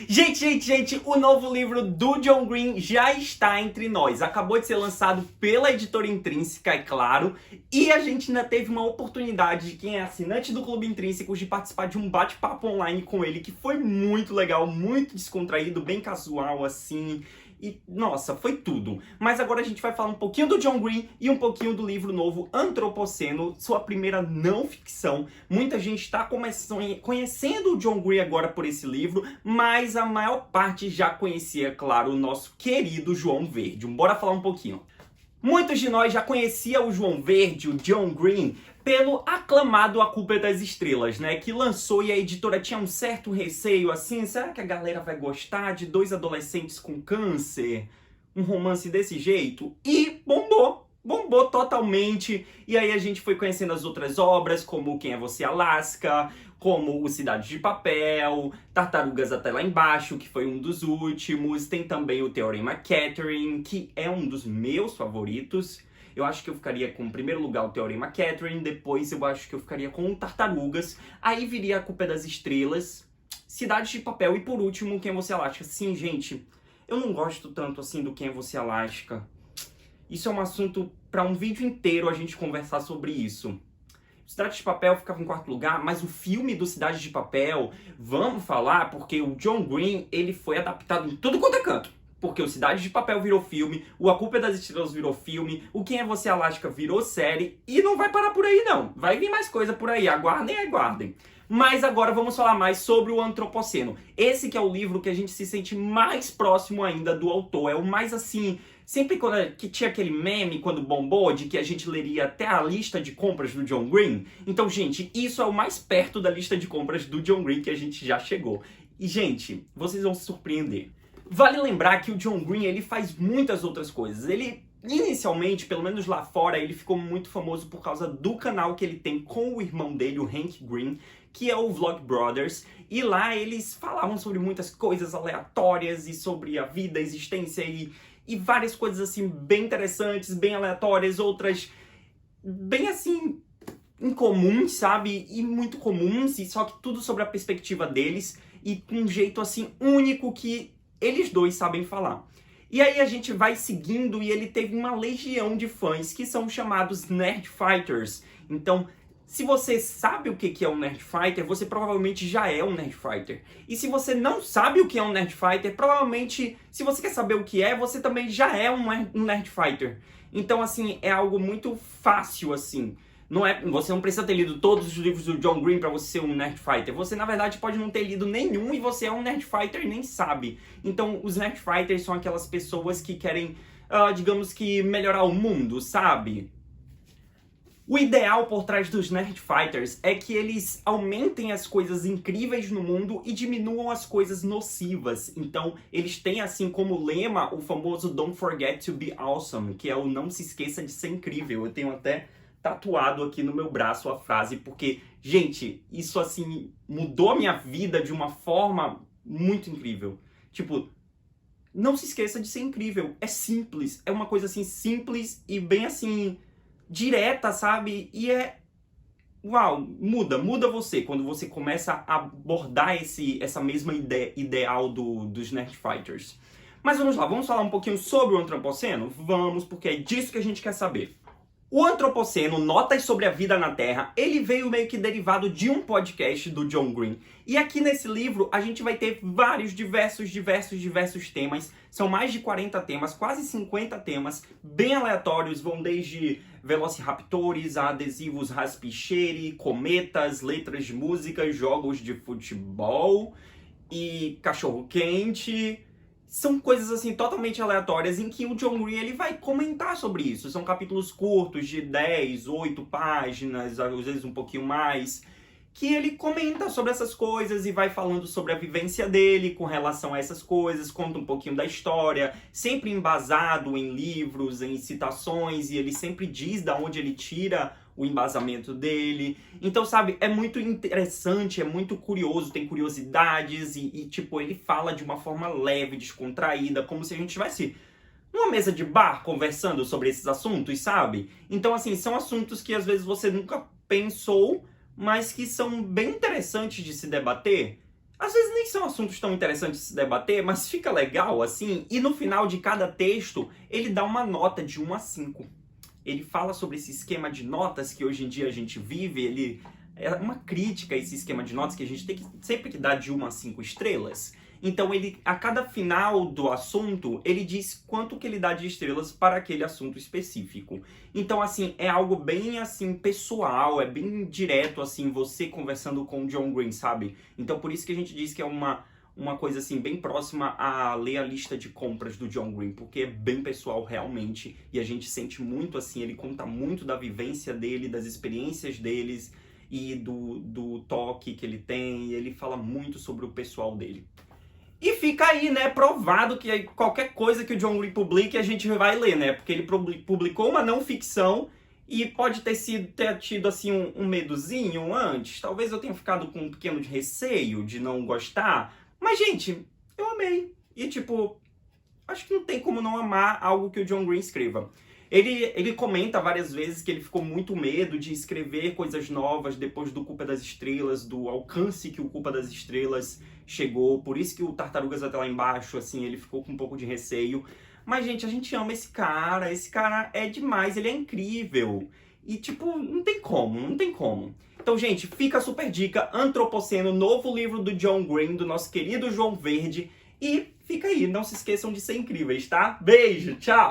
Gente, o novo livro do John Green já está entre nós. Acabou de ser lançado pela editora Intrínseca, é claro, e a gente ainda teve uma oportunidade de quem é assinante do Clube Intrínsecos de participar de um bate-papo online com ele, que foi muito legal, muito descontraído, bem casual, assim. E, nossa, foi tudo. Mas agora a gente vai falar um pouquinho do John Green e um pouquinho do livro novo Antropoceno, sua primeira não ficção. Muita gente está conhecendo o John Green agora por esse livro, mas a maior parte já conhecia, claro, o nosso querido João Verde. Bora falar um pouquinho. Muitos de nós já conheciam o João Verde, o John Green, pelo aclamado A Culpa é das Estrelas, né? Que lançou e a editora tinha um certo receio, assim, será que a galera vai gostar de dois adolescentes com câncer? Um romance desse jeito? E bombou! Bombou totalmente, e aí a gente foi conhecendo as outras obras, como Quem é Você, Alaska, como O Cidade de Papel, Tartarugas Até Lá Embaixo, que foi um dos últimos, tem também o Teorema Catherine, que é um dos meus favoritos. Eu acho que eu ficaria com, em primeiro lugar, o Teorema Catherine, depois eu acho que eu ficaria com o Tartarugas, aí viria A Culpa é das Estrelas, Cidade de Papel e, por último, Quem é Você, Alaska. Sim, gente, eu não gosto tanto assim do Quem é Você, Alaska. Isso é um assunto para um vídeo inteiro a gente conversar sobre isso. Cidade de Papel ficava em quarto lugar, mas o filme do Cidade de Papel, vamos falar, porque o John Green, ele foi adaptado em tudo quanto é canto. Porque o Cidade de Papel virou filme, o A Culpa é das Estrelas virou filme, o Quem é Você, Alaska virou série, e não vai parar por aí não. Vai vir mais coisa por aí, aguardem. Mas agora vamos falar mais sobre o Antropoceno. Esse que é o livro que a gente se sente mais próximo ainda do autor. É o mais assim... Sempre que tinha aquele meme quando bombou, de que a gente leria até a lista de compras do John Green. Então, gente, isso é o mais perto da lista de compras do John Green que a gente já chegou. E, gente, vocês vão se surpreender. Vale lembrar que o John Green, ele faz muitas outras coisas. Ele... Inicialmente, pelo menos lá fora, ele ficou muito famoso por causa do canal que ele tem com o irmão dele, o Hank Green, que é o Vlog Brothers, e lá eles falavam sobre muitas coisas aleatórias e sobre a vida, a existência e várias coisas assim bem interessantes, bem aleatórias, outras bem assim incomuns, sabe? E muito comuns, e só que tudo sobre a perspectiva deles e com um jeito assim único que eles dois sabem falar. E aí a gente vai seguindo e ele teve uma legião de fãs que são chamados Nerd Fighters. Então, se você sabe o que é um Nerd Fighter, você provavelmente já é um Nerd Fighter. E se você não sabe o que é um Nerd Fighter, provavelmente, se você quer saber o que é, você também já é um Nerd Fighter. Então, assim, é algo muito fácil, assim. Você não precisa ter lido todos os livros do John Green para você ser um Nerd Fighter. Você, na verdade, pode não ter lido nenhum e você é um Nerd Fighter e nem sabe. Então, os Nerd Fighters são aquelas pessoas que querem, digamos que, melhorar o mundo, sabe? O ideal por trás dos Nerd Fighters é que eles aumentem as coisas incríveis no mundo e diminuam as coisas nocivas. Então, eles têm assim como lema o famoso Don't Forget to Be Awesome, que é o não se esqueça de ser incrível. Eu tenho até tatuado aqui no meu braço a frase, porque, gente, isso assim mudou a minha vida de uma forma muito incrível. Tipo, não se esqueça de ser incrível. É simples, é uma coisa assim simples e bem assim direta, sabe? E é... Uau, muda você quando você começa a abordar essa mesma ideal dos Nerd Fighters. Mas vamos lá, vamos falar um pouquinho sobre o Antropoceno? Vamos, porque é disso que a gente quer saber. O Antropoceno, Notas sobre a Vida na Terra, ele veio meio que derivado de um podcast do John Green. E aqui nesse livro a gente vai ter vários diversos temas. São mais de 40 temas, quase 50 temas, bem aleatórios. Vão desde velociraptores a adesivos raspicheire, cometas, letras de música, jogos de futebol e cachorro-quente. São coisas assim totalmente aleatórias em que o John Green ele vai comentar sobre isso. São capítulos curtos de 10, 8 páginas, às vezes um pouquinho mais, que ele comenta sobre essas coisas e vai falando sobre a vivência dele com relação a essas coisas, conta um pouquinho da história, sempre embasado em livros, em citações, e ele sempre diz de onde ele tira o embasamento dele. Então, sabe, é muito interessante, é muito curioso, tem curiosidades e tipo, ele fala de uma forma leve, descontraída, como se a gente estivesse numa mesa de bar conversando sobre esses assuntos, sabe? Então, assim, são assuntos que às vezes você nunca pensou, mas que são bem interessantes de se debater. às vezes nem são assuntos tão interessantes de se debater, mas fica legal assim. E no final de cada texto, ele dá uma nota de 1 a 5. Ele fala sobre esse esquema de notas que hoje em dia a gente vive, ele é uma crítica a esse esquema de notas que a gente tem que sempre que dar de 1 a 5 estrelas. Então ele, a cada final do assunto, ele diz quanto que ele dá de estrelas para aquele assunto específico. Então assim, é algo bem assim pessoal, é bem direto assim, você conversando com o John Green, sabe? Então por isso que a gente diz que é uma coisa assim bem próxima a ler a lista de compras do John Green, porque é bem pessoal realmente, e a gente sente muito assim, ele conta muito da vivência dele, das experiências deles e do toque que ele tem, e ele fala muito sobre o pessoal dele. E fica aí, né, provado que qualquer coisa que o John Green publique a gente vai ler, né, porque ele publicou uma não ficção e pode ter tido assim um medozinho antes, talvez eu tenha ficado com um pequeno receio de não gostar, mas gente, eu amei. E tipo, acho que não tem como não amar algo que o John Green escreva. Ele comenta várias vezes que ele ficou muito medo de escrever coisas novas depois do Culpa das Estrelas, do alcance que o Culpa das Estrelas chegou. Por isso que o Tartarugas Até Lá Embaixo, assim, ele ficou com um pouco de receio. Mas, gente, a gente ama esse cara é demais, ele é incrível. E, tipo, não tem como. Então, gente, fica a super dica, Antropoceno, novo livro do John Green, do nosso querido João Verde. E fica aí, não se esqueçam de ser incríveis, tá? Beijo, tchau!